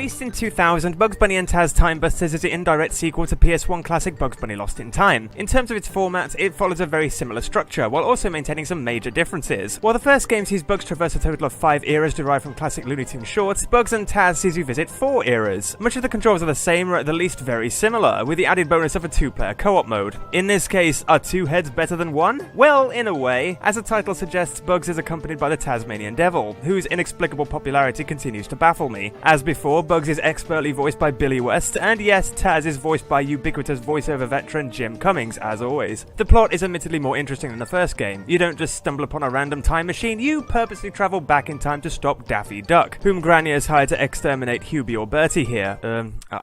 Released in 2000, Bugs Bunny and Taz Time Busters is an indirect sequel to PS1 classic Bugs Bunny Lost in Time. In terms of its format, it follows a very similar structure, while also maintaining some major differences. While the first game sees Bugs traverse a total of 5 eras derived from classic Looney Tunes shorts, Bugs and Taz sees you visit 4 eras. Much of the controls are the same, or at the least very similar, with the added bonus of a 2-player co-op mode. In this case, are 2 heads better than 1? Well, in a way. As the title suggests, Bugs is accompanied by the Tasmanian Devil, whose inexplicable popularity continues to baffle me. As before, Bugs is expertly voiced by Billy West, and yes, Taz is voiced by ubiquitous voiceover veteran Jim Cummings, as always. The plot is admittedly more interesting than the first game. You don't just stumble upon a random time machine, you purposely travel back in time to stop Daffy Duck, whom Granny has hired to exterminate Hubie or Bertie here.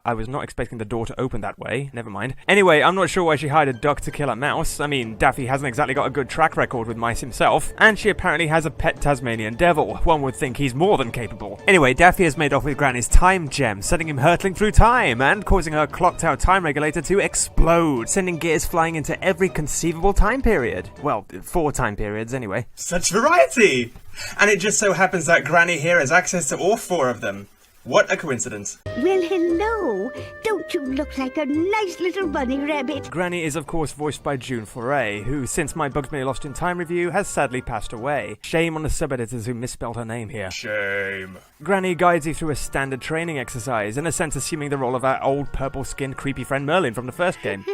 I was not expecting the door to open that way, never mind. Anyway, I'm not sure why she hired a duck to kill a mouse. I mean, Daffy hasn't exactly got a good track record with mice himself, and she apparently has a pet Tasmanian Devil. One would think he's more than capable. Anyway, Daffy has made off with Granny's time gem, sending him hurtling through time, and causing her clocked-out time regulator to explode, sending gears flying into every conceivable time period. Well, 4 time periods, anyway. Such variety! And it just so happens that Granny here has access to all 4 of them. What a coincidence. Well, hello. Don't you look like a nice little bunny rabbit? Granny is of course voiced by June Foray, who, since my Bugs Bunny Lost in Time review, has sadly passed away. Shame on the sub-editors who misspelled her name here. Shame. Granny guides you through a standard training exercise, in a sense assuming the role of our old purple-skinned creepy friend Merlin from the first game.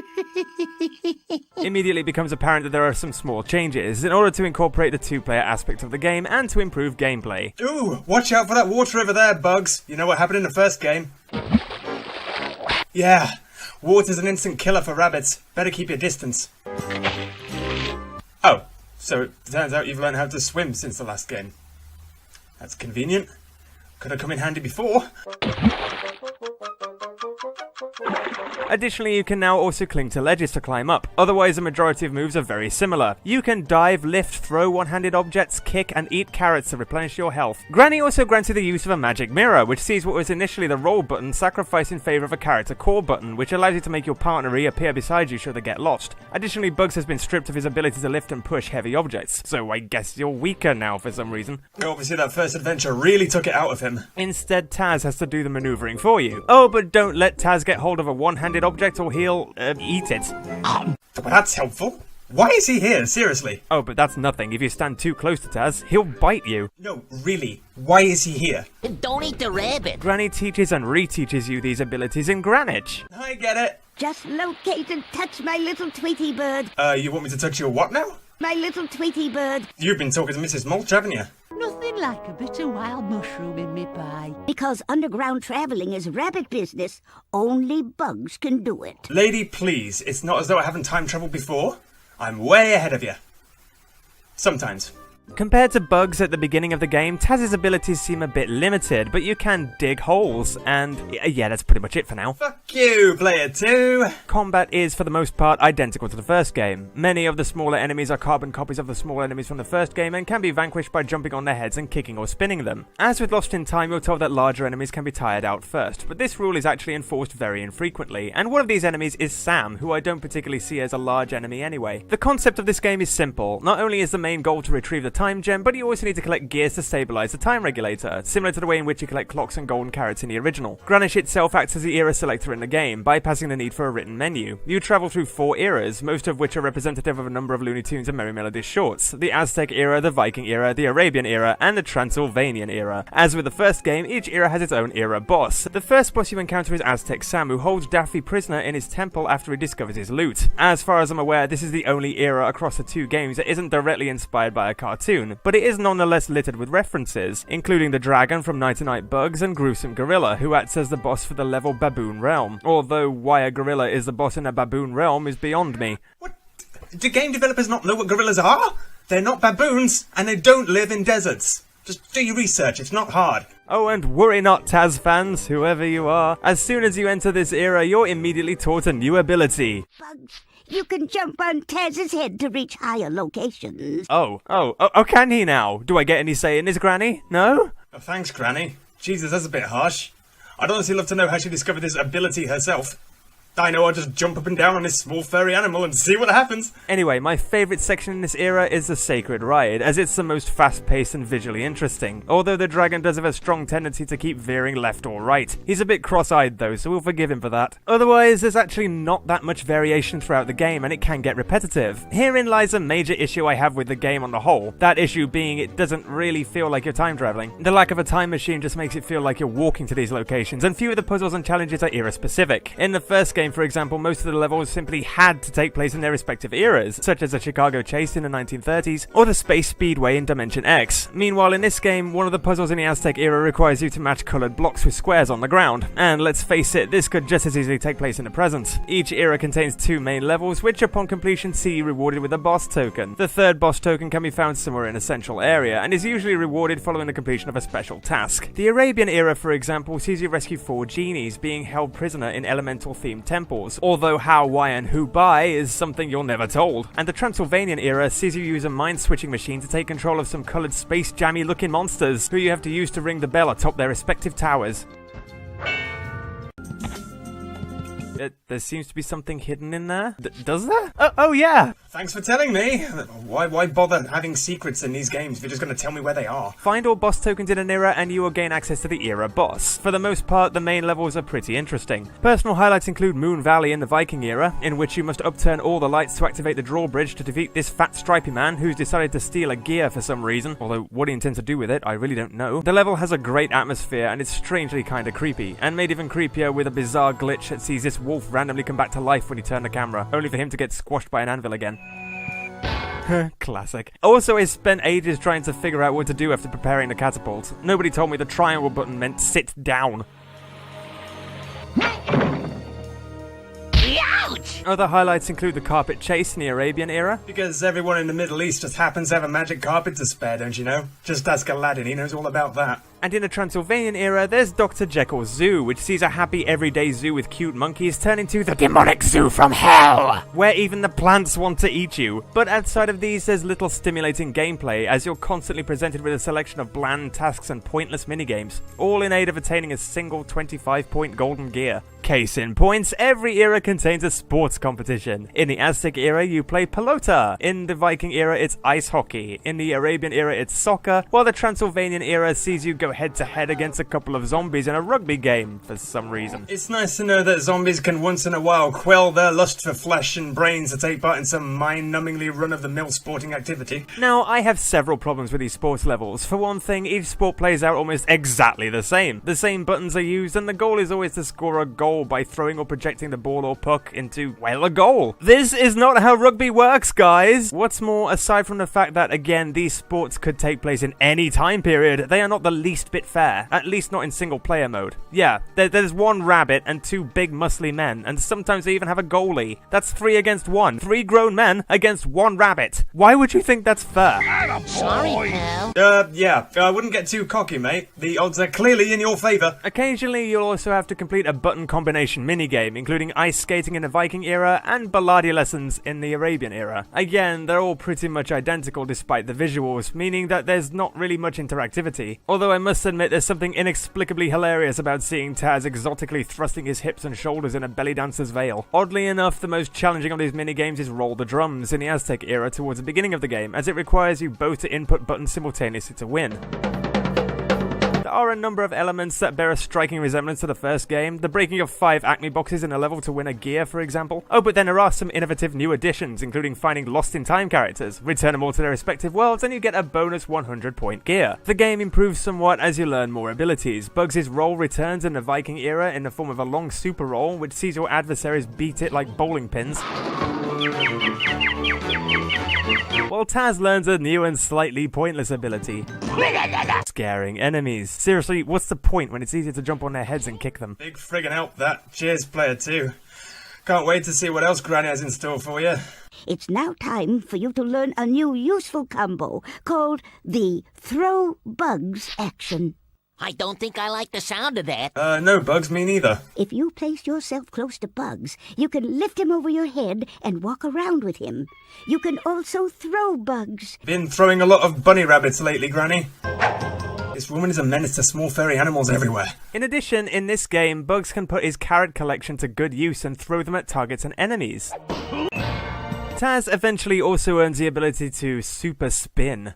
Immediately becomes apparent that there are some small changes, in order to incorporate the 2-player aspect of the game and to improve gameplay. Ooh, watch out for that water over there, Bugs. You know what happened in the first game? Yeah, water's an instant killer for rabbits. Better keep your distance. Oh, so it turns out you've learned how to swim since the last game. That's convenient. Could have come in handy before. Additionally, you can now also cling to ledges to climb up, otherwise the majority of moves are very similar. You can dive, lift, throw one-handed objects, kick, and eat carrots to replenish your health. Granny also grants you the use of a magic mirror, which sees what was initially the roll button sacrificed in favour of a character call button, which allows you to make your partner appear beside you should they get lost. Additionally, Bugs has been stripped of his ability to lift and push heavy objects, so I guess you're weaker now for some reason. Obviously that first adventure really took it out of him. Instead, Taz has to do the manoeuvring for you. Oh, but don't let Taz get hold of a one-handed object or he'll eat it. Well, that's helpful. Why is he here, seriously? Oh, but that's nothing. If you stand too close to Taz, he'll bite you. No, really, why is he here? Don't eat the rabbit. Granny teaches and reteaches you these abilities in Greenwich. I get it. Just locate and touch my little Tweety bird. You want me to touch your what now? My little Tweety bird. You've been talking to Mrs. Mulch, haven't you? Nothing like a bit of wild mushroom in me pie. Because underground travelling is rabbit business, only Bugs can do it. Lady, please, it's not as though I haven't time travelled before. I'm way ahead of you. Sometimes. Compared to Bugs at the beginning of the game, Taz's abilities seem a bit limited, but you can dig holes, and yeah, that's pretty much it for now. Fuck you, player 2! Combat is, for the most part, identical to the first game. Many of the smaller enemies are carbon copies of the small enemies from the first game and can be vanquished by jumping on their heads and kicking or spinning them. As with Lost in Time, you're told that larger enemies can be tired out first, but this rule is actually enforced very infrequently, and one of these enemies is Sam, who I don't particularly see as a large enemy anyway. The concept of this game is simple. Not only is the main goal to retrieve the time gem, but you also need to collect gears to stabilize the time regulator, similar to the way in which you collect clocks and golden carrots in the original. Greenwich itself acts as the era selector in the game, bypassing the need for a written menu. You travel through 4 eras, most of which are representative of a number of Looney Tunes and Merry Melodies shorts: the Aztec era, the Viking era, the Arabian era, and the Transylvanian era. As with the first game, each era has its own era boss. The first boss you encounter is Aztec Sam, who holds Daffy prisoner in his temple after he discovers his loot. As far as I'm aware, this is the only era across the 2 games that isn't directly inspired by a cartoon, but it is nonetheless littered with references, including the dragon from Night to Night Bugs and Gruesome Gorilla, who acts as the boss for the level Baboon Realm. Although why a gorilla is the boss in a baboon realm is beyond me. What? Do game developers not know what gorillas are? They're not baboons, and they don't live in deserts. Just do your research, it's not hard. Oh, and worry not, Taz fans, whoever you are. As soon as you enter this era, you're immediately taught a new ability. Bugs, you can jump on Taz's head to reach higher locations. Oh, can he now? Do I get any say in this, Granny? No? Oh, thanks, Granny. Jesus, that's a bit harsh. I'd honestly love to know how she discovered this ability herself. I know I'll just jump up and down on this small furry animal and see what happens. Anyway, my favourite section in this era is the Sacred Ride, as it's the most fast-paced and visually interesting, although the dragon does have a strong tendency to keep veering left or right. He's a bit cross-eyed though, so we'll forgive him for that. Otherwise, there's actually not that much variation throughout the game, and it can get repetitive. Herein lies a major issue I have with the game on the whole, that issue being it doesn't really feel like you're time travelling. The lack of a time machine just makes it feel like you're walking to these locations, and few of the puzzles and challenges are era-specific. In the first game, for example, most of the levels simply had to take place in their respective eras, such as the Chicago Chase in the 1930s, or the Space Speedway in Dimension X. Meanwhile, in this game, one of the puzzles in the Aztec era requires you to match coloured blocks with squares on the ground, and let's face it, this could just as easily take place in the present. Each era contains 2 main levels, which upon completion see you rewarded with a boss token. The third boss token can be found somewhere in a central area, and is usually rewarded following the completion of a special task. The Arabian era, for example, sees you rescue 4 genies being held prisoner in elemental-themed temples, although how, why, and who by is something you're never told. And the Transylvanian era sees you use a mind-switching machine to take control of some coloured space jammy-looking monsters, who you have to use to ring the bell atop their respective towers. There seems to be something hidden in there. Does there? Oh yeah! Thanks for telling me. Why bother having secrets in these games if you're just going to tell me where they are? Find all boss tokens in an era and you will gain access to the era boss. For the most part, the main levels are pretty interesting. Personal highlights include Moon Valley in the Viking era, in which you must upturn all the lights to activate the drawbridge to defeat this fat stripy man who's decided to steal a gear for some reason, although what he intends to do with it, I really don't know. The level has a great atmosphere and it's strangely kinda creepy, and made even creepier with a bizarre glitch that sees this wolf randomly come back to life when you turn the camera, only for him to get squashed by an anvil again. Classic. Also, I spent ages trying to figure out what to do after preparing the catapult. Nobody told me the triangle button meant sit down. Ouch! Other highlights include the carpet chase in the Arabian era. Because everyone in the Middle East just happens to have a magic carpet to spare, don't you know? Just ask Aladdin, he knows all about that. And in the Transylvanian era, there's Dr. Jekyll's Zoo, which sees a happy everyday zoo with cute monkeys turn into the demonic zoo from hell, where even the plants want to eat you. But outside of these, there's little stimulating gameplay, as you're constantly presented with a selection of bland tasks and pointless minigames, all in aid of attaining a single 25-point golden gear. Case in points, every era contains a sports competition. In the Aztec era, you play pelota. In the Viking era, it's ice hockey. In the Arabian era, it's soccer, while the Transylvanian era sees you go head-to-head against a couple of zombies in a rugby game, for some reason. It's nice to know that zombies can once in a while quell their lust for flesh and brains to take part in some mind-numbingly run-of-the-mill sporting activity. Now, I have several problems with these sports levels. For one thing, each sport plays out almost exactly the same. The same buttons are used, and the goal is always to score a goal by throwing or projecting the ball or puck into, well, a goal. This is not how rugby works, guys! What's more, aside from the fact that, again, these sports could take place in any time period, they are not the least bit fair. At least not in single-player mode. Yeah, there's one rabbit and 2 big muscly men, and sometimes they even have a goalie. That's 3 against 1. 3 grown men against 1 rabbit. Why would you think that's fair? Sorry, pal. Yeah, I wouldn't get too cocky, mate. The odds are clearly in your favour. Occasionally, you'll also have to complete a button combination minigame, including ice skating in the Viking era and Balladi lessons in the Arabian era. Again, they're all pretty much identical despite the visuals, meaning that there's not really much interactivity. Although I must admit there's something inexplicably hilarious about seeing Taz exotically thrusting his hips and shoulders in a belly dancer's veil. Oddly enough, the most challenging of these minigames is Roll the Drums in the Aztec era towards the beginning of the game, as it requires you both to input buttons simultaneously to win. There are a number of elements that bear a striking resemblance to the first game, the breaking of 5 Acme boxes in a level to win a gear, for example. Oh, but then there are some innovative new additions, including finding lost-in-time characters, return them all to their respective worlds, and you get a bonus 100-point gear. The game improves somewhat as you learn more abilities. Bugs' roll returns in the Viking era in the form of a long super roll, which sees your adversaries beat it like bowling pins. While Taz learns a new and slightly pointless ability, scaring enemies. Seriously, what's the point when it's easier to jump on their heads and kick them? Big friggin' help that. Cheers, player 2. Can't wait to see what else Granny has in store for you. It's now time for you to learn a new useful combo called the Throw Bugs action. I don't think I like the sound of that. No, Bugs, me neither. If you place yourself close to Bugs, you can lift him over your head and walk around with him. You can also throw Bugs. Been throwing a lot of bunny rabbits lately, Granny. This woman is a menace to small furry animals everywhere. In addition, in this game, Bugs can put his carrot collection to good use and throw them at targets and enemies. Taz eventually also earns the ability to super spin.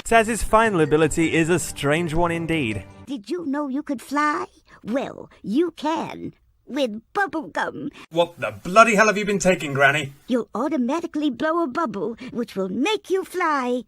Taz's final ability is a strange one indeed. Did you know you could fly? Well, you can. With bubblegum. What the bloody hell have you been taking, Granny? You'll automatically blow a bubble, which will make you fly.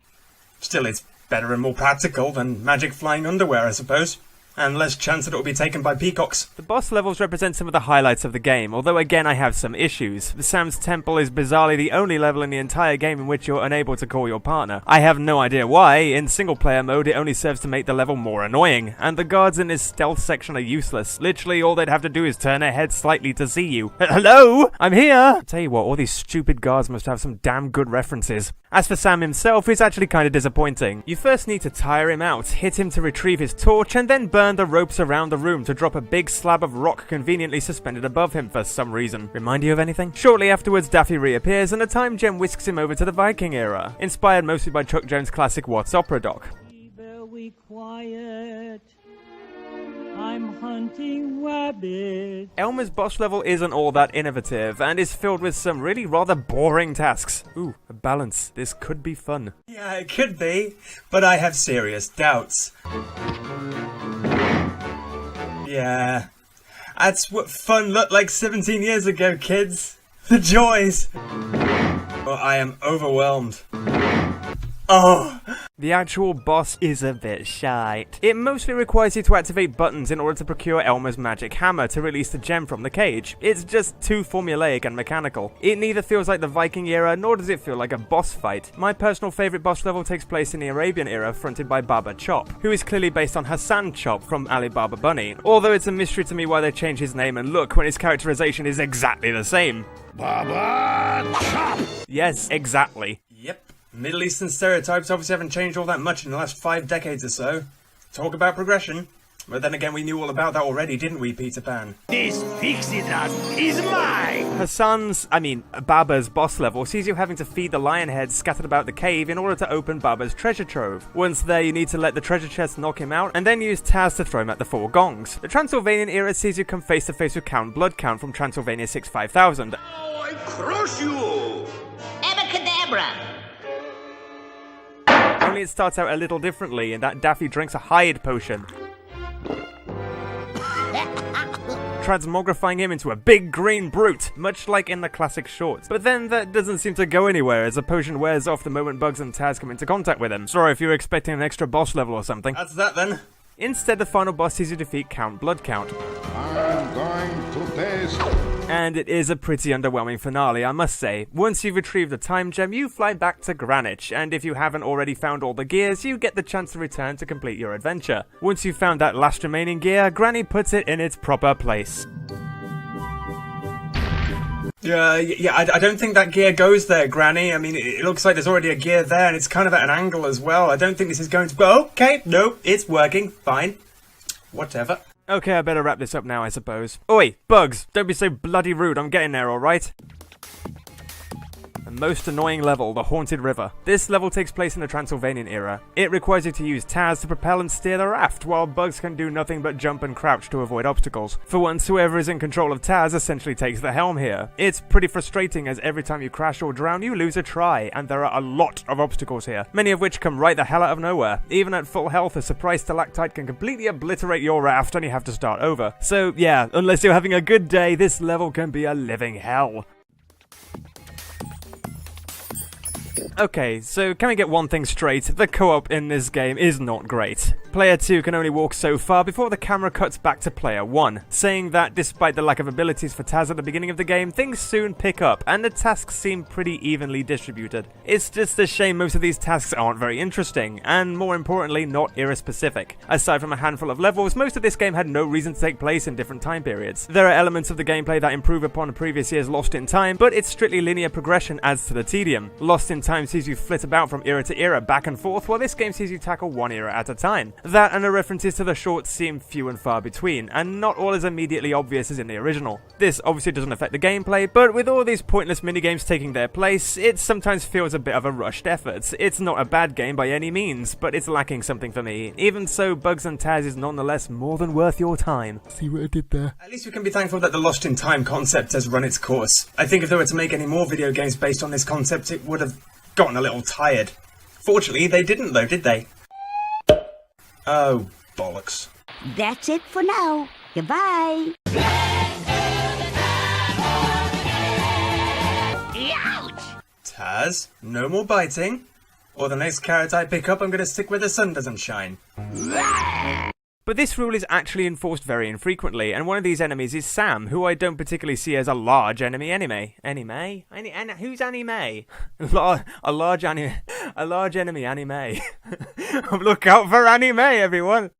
Still, it's better and more practical than magic flying underwear, I suppose. And less chance that it will be taken by peacocks. The boss levels represent some of the highlights of the game, although again I have some issues. Sam's Temple is bizarrely the only level in the entire game in which you're unable to call your partner. I have no idea why. In single player mode it only serves to make the level more annoying, and the guards in this stealth section are useless. Literally all they'd have to do is turn their head slightly to see you. Hello? I'm here! I'll tell you what, all these stupid guards must have some damn good references. As for Sam himself, he's actually kind of disappointing. You first need to tire him out, hit him to retrieve his torch, and then burn the ropes around the room to drop a big slab of rock conveniently suspended above him for some reason. Remind you of anything? Shortly afterwards, Daffy reappears and a time gem whisks him over to the Viking era, inspired mostly by Chuck Jones' classic What's Opera doc. Be very quiet. I'm hunting rabbits. Elmer's boss level isn't all that innovative and is filled with some really rather boring tasks. Ooh, a balance. This could be fun. Yeah, it could be, but I have serious doubts. Yeah, that's what fun looked like 17 years ago, kids. The joys. Oh, I am overwhelmed. Oh. The actual boss is a bit shite. It mostly requires you to activate buttons in order to procure Elmer's magic hammer to release the gem from the cage. It's just too formulaic and mechanical. It neither feels like the Viking era, nor does it feel like a boss fight. My personal favourite boss level takes place in the Arabian era, fronted by Baba Chop, who is clearly based on Hassan Chop from Alibaba Bunny, although it's a mystery to me why they changed his name and look when his characterization is exactly the same. Baba Chop! Yes, exactly. Yep. Middle Eastern stereotypes obviously haven't changed all that much in the last 5 decades or so. Talk about progression. But then again, we knew all about that already, didn't we, Peter Pan? This pixie dust is mine! Baba's boss level sees you having to feed the lion heads scattered about the cave in order to open Baba's treasure trove. Once there, you need to let the treasure chest knock him out, and then use Taz to throw him at the 4 gongs. The Transylvanian era sees you come face to face with Count Bloodcount from Transylvania 65000. Oh, I crush you! Abracadabra! Only it starts out a little differently in that Daffy drinks a hide potion, transmogrifying him into a big green brute, much like in the classic shorts. But then that doesn't seem to go anywhere as the potion wears off the moment Bugs and Taz come into contact with him. Sorry if you were expecting an extra boss level or something. That's that then. Instead, the final boss sees you defeat Count Bloodcount. I'm going to taste. And it is a pretty underwhelming finale, I must say. Once you've retrieved the time gem, you fly back to Greenwich, and if you haven't already found all the gears, you get the chance to return to complete your adventure. Once you've found that last remaining gear, Granny puts it in its proper place. I don't think that gear goes there, Granny. I mean, it looks like there's already a gear there, and it's kind of at an angle as well. I don't think this is going to... Okay, no, it's working. Fine. Whatever. Okay, I better wrap this up now, I suppose. Oi, Bugs! Don't be so bloody rude, I'm getting there, alright? The most annoying level, the Haunted River. This level takes place in the Transylvanian era. It requires you to use Taz to propel and steer the raft, while Bugs can do nothing but jump and crouch to avoid obstacles. For once, whoever is in control of Taz essentially takes the helm here. It's pretty frustrating as every time you crash or drown, you lose a try, and there are a lot of obstacles here, many of which come right the hell out of nowhere. Even at full health, a surprise stalactite can completely obliterate your raft and you have to start over. So yeah, unless you're having a good day, this level can be a living hell. Okay, so can we get one thing straight? The co-op in this game is not great. Player 2 can only walk so far before the camera cuts back to player 1, saying that despite the lack of abilities for Taz at the beginning of the game, things soon pick up, and the tasks seem pretty evenly distributed. It's just a shame most of these tasks aren't very interesting, and more importantly, not era-specific. Aside from a handful of levels, most of this game had no reason to take place in different time periods. There are elements of the gameplay that improve upon a previous year's Lost in Time, but its strictly linear progression adds to the tedium. Lost in Time sees you flit about from era to era, back and forth, while this game sees you tackle one era at a time. That and the references to the shorts seem few and far between, and not all as immediately obvious as in the original. This obviously doesn't affect the gameplay, but with all these pointless minigames taking their place, it sometimes feels a bit of a rushed effort. It's not a bad game by any means, but it's lacking something for me. Even so, Bugs and Taz is nonetheless more than worth your time. See what I did there? At least we can be thankful that the Lost in Time concept has run its course. I think if they were to make any more video games based on this concept, it would have gotten a little tired. Fortunately, they didn't though, did they? Oh, bollocks. That's it for now. Goodbye. Taz, no more biting. Or the next carrot I pick up, I'm gonna stick where the sun doesn't shine. But this rule is actually enforced very infrequently, and one of these enemies is Sam, who I don't particularly see as a large enemy anime. Who's anime? A large enemy anime. Look out for anime, everyone!